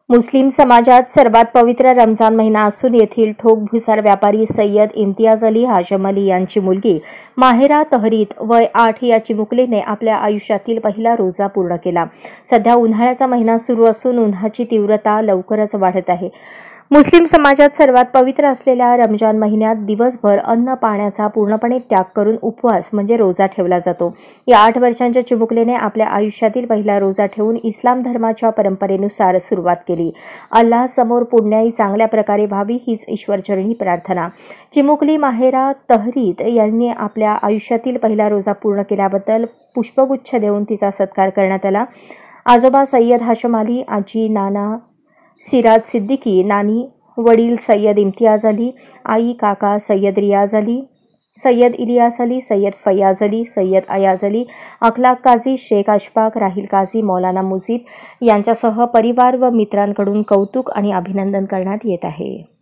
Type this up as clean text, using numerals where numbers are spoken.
मुस्लिम समाजात सर्वात पवित्र रमजान महिना असून येथील ठोक भुसार व्यापारी सय्यद इम्तियाज अली हाशम अली यांची मुलगी माहेरा तहरीत वय 8 या चिमुकलीने आपल्या आयुष्यातील पहिला रोजा पूर्ण केला। सध्या उन्हाळ्याचा महिना सुरू असून उन्हाची तीव्रता लवकरच वाढत आहे। मुस्लिम समाजात सर्वात पवित्र असलेल्या रमजान महिन्यात दिवसभर अन्न पाण्याचा पूर्णपणे त्याग करून उपवास म्हणजे रोजा ठेवला जातो। या 8 वर्षांच्या चिमुकलीने आपल्या आयुष्यातील पहिला रोजा ठेवून इस्लाम धर्माच्या परंपरेनुसार सुरुवात केली। अल्लाह समोर पुण्याई चांगल्या प्रकारे व्हावी हीच ईश्वरचरणी प्रार्थना। चिमुकली माहेरा तहरीत यांनी आपल्या आयुष्यातील पहिला रोजा पूर्ण केल्याबद्दल पुष्पगुच्छ देऊन तिचा सत्कार करण्यात आला। आजोबा सय्यद हाशम अली, आजी नाना सिराज सिद्दीकी, नानी वडील सय्यद इम्तियाज अली, आई काका सय्यद रियाज अली, सय्यद इलियास अली, सय्यद फैयाज अली, सय्यद अयाज अली, अखलाक काझी, शेख अशफाक, राहिल काझी, मौलाना मुजीब यांच्यासह परिवार व मित्रांकडून कौतुक आणि अभिनंदन करण्यात येत आहे।